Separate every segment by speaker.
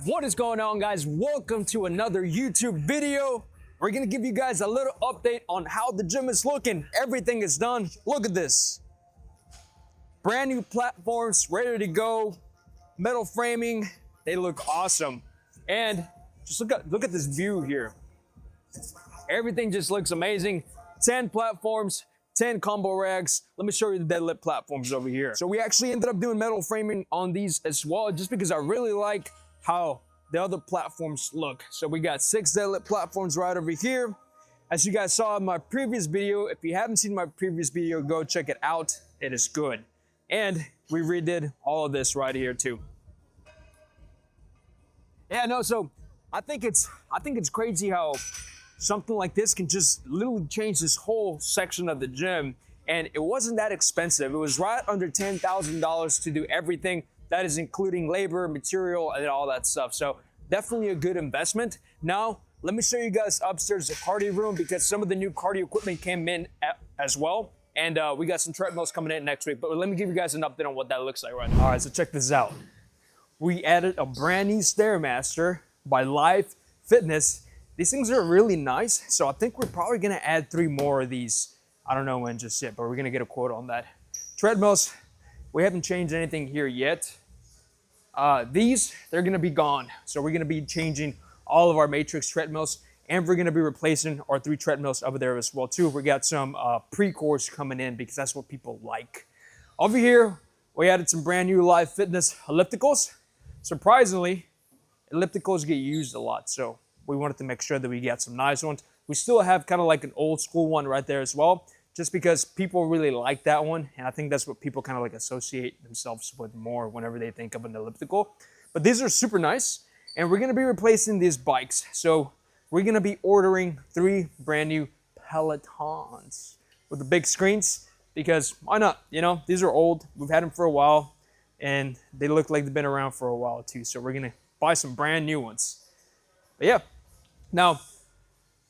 Speaker 1: What is going on, guys? Welcome to another YouTube video. We're gonna give you guys a little update on how the gym is looking. Everything is done. Look at this. Brand new platforms ready to go. Metal framing, they look awesome. And just look at this view here. Everything just looks amazing. 10 platforms, 10 combo racks. Let me show you the deadlift platforms over here. So we actually ended up doing metal framing on these as well, just because I really like how the other platforms look. So we got 6 deadlift platforms right over here. As you guys saw in my previous video, if you haven't seen my previous video, go check it out. It is good. And we redid all of this right here too. Yeah, no, so I think it's crazy how something like this can just literally change this whole section of the gym. And it wasn't that expensive. It was right under $10,000 to do everything. That is including labor, material, and all that stuff. So definitely a good investment. Now, let me show you guys upstairs the cardio room, because some of the new cardio equipment came in as well. And we got some treadmills coming in next week. But let me give you guys an update on what that looks like right now. All right, so check this out. We added a brand new Stairmaster by Life Fitness. These things are really nice. So I think we're probably gonna add 3 more of these. I don't know when just yet, but we're gonna get a quote on that. Treadmills, we haven't changed anything here yet. They're gonna be gone. So we're gonna be changing all of our Matrix treadmills, and we're gonna be replacing our 3 treadmills over there as well too. We got some pre-course coming in because that's what people like. Over here, we added some brand new Live Fitness ellipticals. Surprisingly, ellipticals get used a lot, so we wanted to make sure that we got some nice ones. We still have kind of like an old school one right there as well, just because people really like that one, and I think that's what people kind of like associate themselves with more whenever they think of an elliptical. But these are super nice, and we're gonna be replacing these bikes. So we're gonna be ordering 3 brand new Pelotons with the big screens, because why not? You know, these are old, we've had them for a while, and they look like they've been around for a while too. So we're gonna buy some brand new ones. But yeah, now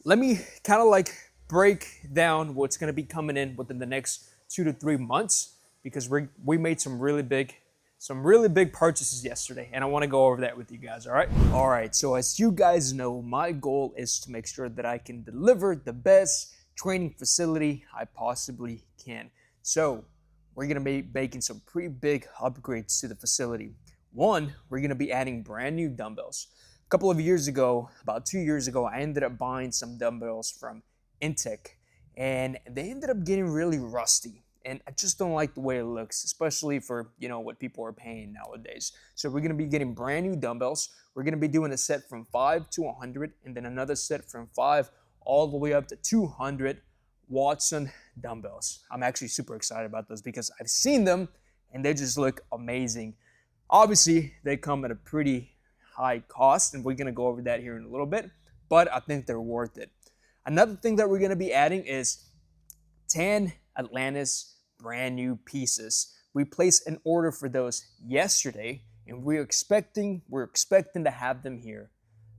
Speaker 1: let me kind of like break down what's going to be coming in within the next 2 to 3 months, because we made some really big purchases yesterday, and I want to go over that with you guys. All right, so as you guys know, my goal is to make sure that I can deliver the best training facility I possibly can. So we're going to be making some pretty big upgrades to the facility. One, we're going to be adding brand new dumbbells. A couple of years ago, about 2 years ago, I ended up buying some dumbbells from Intech, and they ended up getting really rusty, and I just don't like the way it looks, especially for, you know, what people are paying nowadays. So we're going to be getting brand new dumbbells. We're going to be doing a set from 5 to 100, and then another set from 5 all the way up to 200 Watson dumbbells. I'm actually super excited about those because I've seen them and they just look amazing. Obviously, they come at a pretty high cost, and we're going to go over that here in a little bit, but I think they're worth it. Another thing that we're going to be adding is 10 Atlantis brand new pieces. We placed an order for those yesterday, and we're expecting to have them here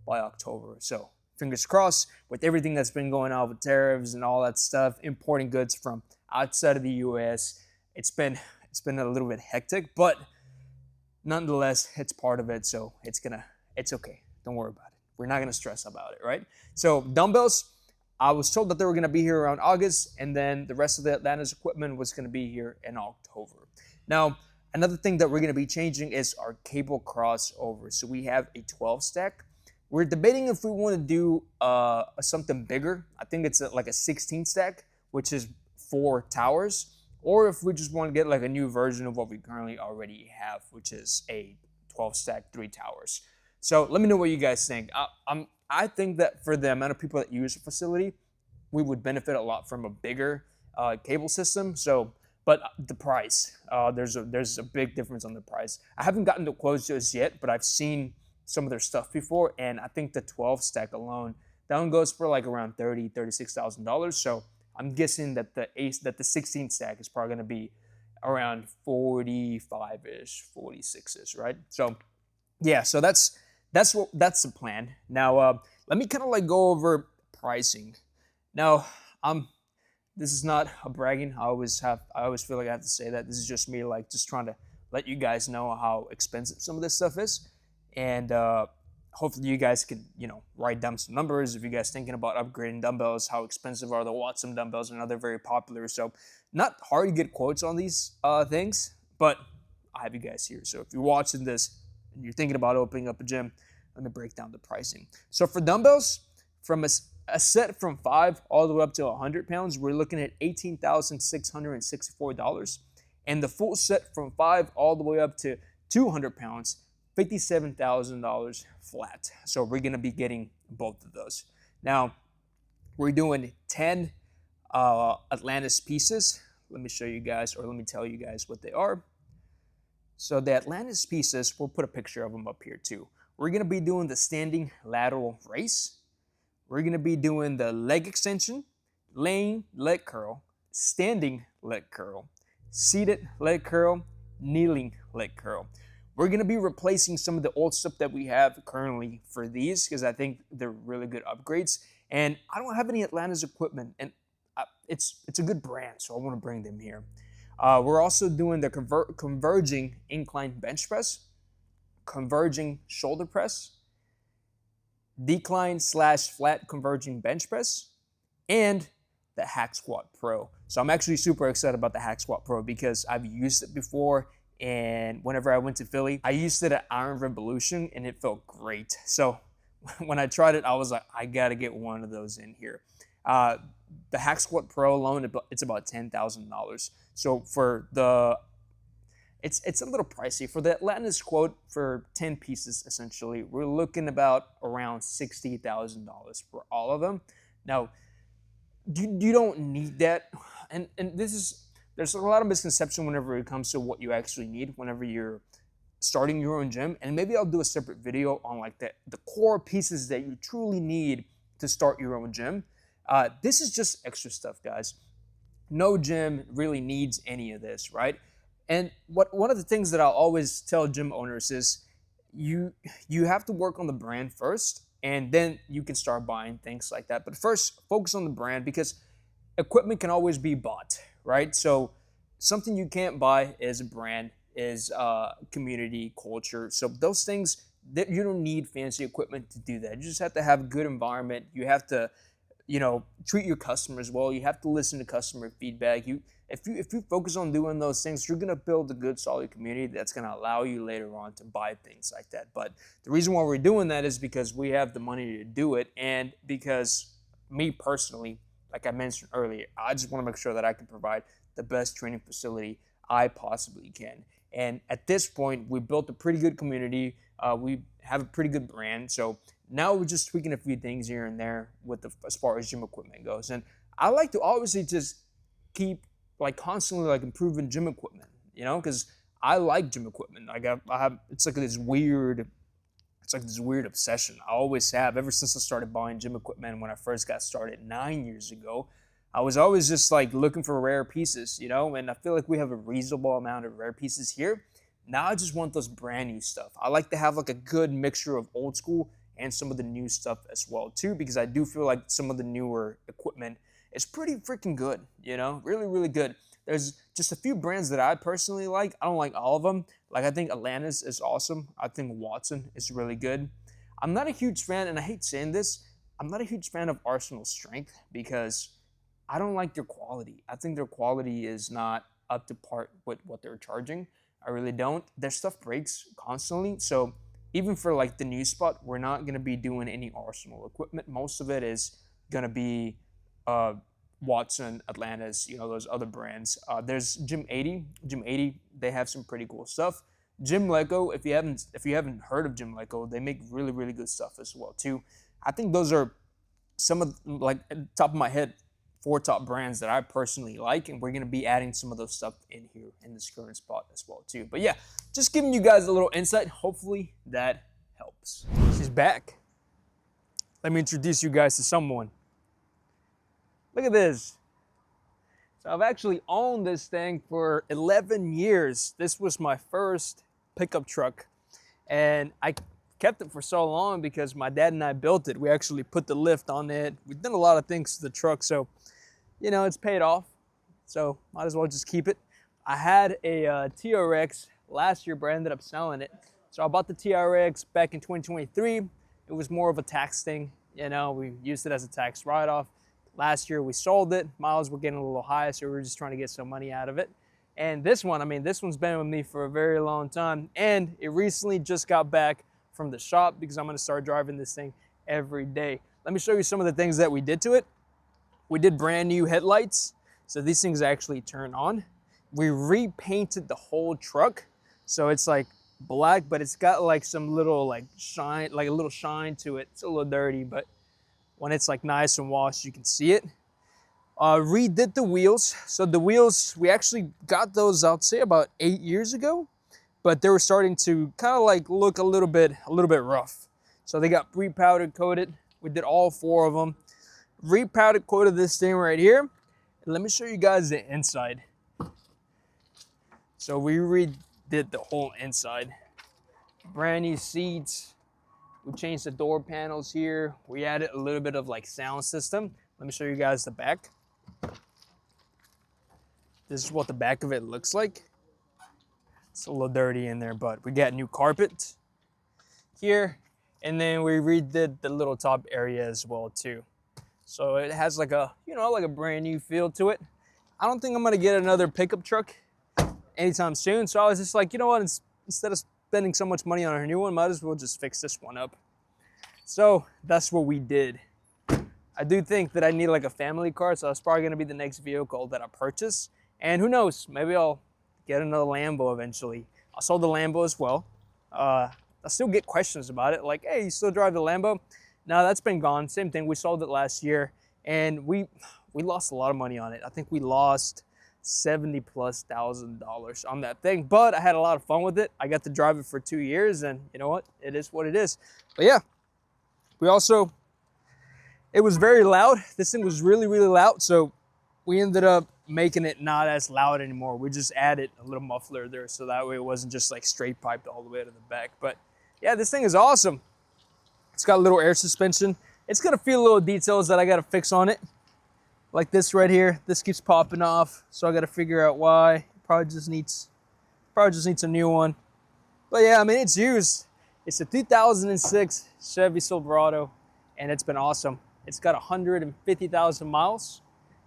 Speaker 1: by October. So fingers crossed. With everything that's been going on with tariffs and all that stuff, importing goods from outside of the US, it's been a little bit hectic, but nonetheless, it's part of it. So it's okay. Don't worry about it. We're not gonna stress about it, right? So dumbbells, I was told that they were going to be here around August, and then the rest of the Atlantis equipment was going to be here in October. Now, another thing that we're going to be changing is our cable crossover. So we have a 12 stack. We're debating if we want to do something bigger. I think it's like a 16 stack, which is 4 towers, or if we just want to get like a new version of what we currently already have, which is a 12 stack, 3 towers. So let me know what you guys think. I think that for the amount of people that use the facility, we would benefit a lot from a bigger cable system. So, but the price, there's a big difference on the price. I haven't gotten the quotes just yet, but I've seen some of their stuff before, and I think the 12 stack alone, that one goes for like around $36,000. So I'm guessing that the 16 stack is probably going to be around 45-ish, 46-ish, right? So yeah, so that's the plan. Now, let me kind of like go over pricing. Now, this is not a bragging. I always feel like I have to say that. This is just me like just trying to let you guys know how expensive some of this stuff is. And hopefully you guys could, write down some numbers if you guys thinking about upgrading dumbbells. How expensive are the Watson dumbbells? I know they're very popular, so not hard to get quotes on these things, but I have you guys here. So if you're watching this and you're thinking about opening up a gym, let me break down the pricing. So for dumbbells, from a set from 5 all the way up to 100 pounds, we're looking at $18,664. And the full set from 5 all the way up to 200 pounds, $57,000 flat. So we're gonna be getting both of those. Now, we're doing 10 Atlantis pieces. Let me show you guys, or let me tell you guys what they are. So the Atlantis pieces, we'll put a picture of them up here too. We're gonna be doing the standing lateral raise. We're gonna be doing the leg extension, laying leg curl, standing leg curl, seated leg curl, kneeling leg curl. We're gonna be replacing some of the old stuff that we have currently for these because I think they're really good upgrades. And I don't have any Atlantis equipment, and it's a good brand, so I want to bring them here. We're also doing the converging incline bench press, converging shoulder press, decline/flat converging bench press, and the Hack Squat Pro. So I'm actually super excited about the Hack Squat Pro because I've used it before, and whenever I went to Philly, I used it at Iron Revolution and it felt great. So when I tried it, I was like, I gotta get one of those in here. The Hack Squat Pro alone, it's about $10,000. So for it's a little pricey. For the Atlantis quote for 10 pieces, essentially, we're looking about around $60,000 for all of them. Now, you don't need that. And there's a lot of misconception whenever it comes to what you actually need whenever you're starting your own gym. And maybe I'll do a separate video on like the core pieces that you truly need to start your own gym. This is just extra stuff, guys. No gym really needs any of this, right? And one of the things that I'll always tell gym owners is you have to work on the brand first, and then you can start buying things like that. But first, focus on the brand because equipment can always be bought, right? So something you can't buy is a brand, is community, culture. So those things, that you don't need fancy equipment to do that. You just have to have a good environment. You have to, treat your customers well. You have to listen to customer feedback. If you focus on doing those things, you're gonna build a good, solid community that's gonna allow you later on to buy things like that. But the reason why we're doing that is because we have the money to do it, and because me personally, like I mentioned earlier, I just want to make sure that I can provide the best training facility I possibly can. And at this point, we built a pretty good community. We have a pretty good brand. So now we're just tweaking a few things here and there as far as gym equipment goes. And I like to obviously just keep constantly improving gym equipment, because I like gym equipment. I have it's like this weird obsession. I always have ever since I started buying gym equipment when I first got started 9 years ago. I was always just looking for rare pieces, and I feel like we have a reasonable amount of rare pieces here. Now I just want those brand new stuff. I like to have a good mixture of old school and some of the new stuff as well too, because I do feel like some of the newer equipment is pretty freaking good, really, really good. There's just a few brands that I personally like. I don't like all of them. I think Atlantis is awesome. I think Watson is really good. I'm not a huge fan, and I hate saying this, I'm not a huge fan of Arsenal Strength because I don't like their quality. I think their quality is not up to par with what they're charging. I really don't. Their stuff breaks constantly. So even for the new spot, we're not going to be doing any Arsenal equipment. Most of it is going to be Watson, Atlantis, those other brands. There's Gym 80. Gym 80, they have some pretty cool stuff. Gym Leco, if you haven't heard of Gym Leco, they make really, really good stuff as well too. I think those are some of at the top of my head, 4 top brands that I personally like, and we're gonna be adding some of those stuff in here in this current spot as well too. But yeah, just giving you guys a little insight. Hopefully that helps. She's back. Let me introduce you guys to someone. Look at this. So I've actually owned this thing for 11 years. This was my first pickup truck, and I kept it for so long because my dad and I built it. We actually put the lift on it. We've done a lot of things to the truck, so it's paid off. So might as well just keep it. I had a TRX last year, but I ended up selling it. So I bought the TRX back in 2023.
Speaker 2: It was more of a tax thing. You know, we used it as a tax write-off. Last year we sold it. Miles were getting a little high, so we were just trying to get some money out of it. And this one, I mean, this one's been with me for a very long time, and it recently just got back from the shop because I'm gonna start driving this thing every day. Let me show you some of the things that we did to it. We did brand new headlights, so these things actually turn on. We repainted the whole truck, so it's like black, but it's got like some little like shine, like a little shine to it. It's a little dirty, but when it's like nice and washed, you can see it. Redid the wheels. So the wheels, we actually got those, I'd say about 8 years ago, but they were starting to kind of like look a little bit rough. So they got pre-powder coated. We did all 4 of them. Re-powder coated this thing right here. And let me show you guys the inside. So we redid the whole inside. Brand new seats. We changed the door panels here. We added a little bit of like sound system. Let me show you guys the back. This is what the back of it looks like. It's a little dirty in there, but we got new carpet here. And then we redid the little top area as well too. So it has like a, you know, like a brand new feel to it. I don't think I'm gonna get another pickup truck anytime soon. So I was just like, you know what, instead of spending so much money on a new one, might as well just fix this one up. So that's what we did. I do think that I need like a family car, so that's probably gonna be the next vehicle that I purchase. And who knows, maybe I'll get another Lambo eventually. I sold the Lambo as well. I still get questions about it, like, hey, you still drive the Lambo? No, that's been gone. Same thing, we sold it last year, and we lost a lot of money on it. I think we lost $70,000+ on that thing, but I had a lot of fun with it. I got to drive it for 2 years, and you know what? It is what it is. But yeah, it was very loud. This thing was really, really loud, so we ended up making it not as loud anymore. We just added a little muffler there, so that way it wasn't just like straight piped all the way to the back. But yeah, this thing is awesome. It's got a little air suspension. It's got a few little details that I gotta fix on it. Like this right here, this keeps popping off, so I gotta figure out why. Probably just needs a new one. But yeah, I mean, it's used. It's a 2006 Chevy Silverado, and it's been awesome. It's got 150,000 miles.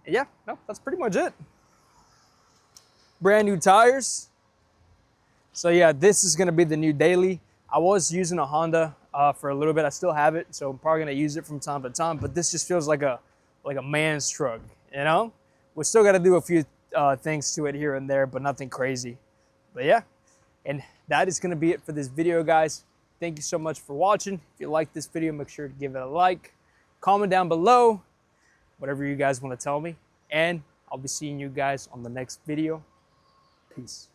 Speaker 2: And yeah, no, that's pretty much it. Brand new tires. So yeah, this is gonna be the new daily. I was using a Honda for a little bit. I still have it, so I'm probably gonna use it from time to time, but this just feels like a man's truck, you know? We still gotta do a few things to it here and there, but nothing crazy. But yeah, and that is gonna be it for this video, guys. Thank you so much for watching. If you like this video, make sure to give it a like. Comment down below, whatever you guys wanna tell me, and I'll be seeing you guys on the next video. Peace.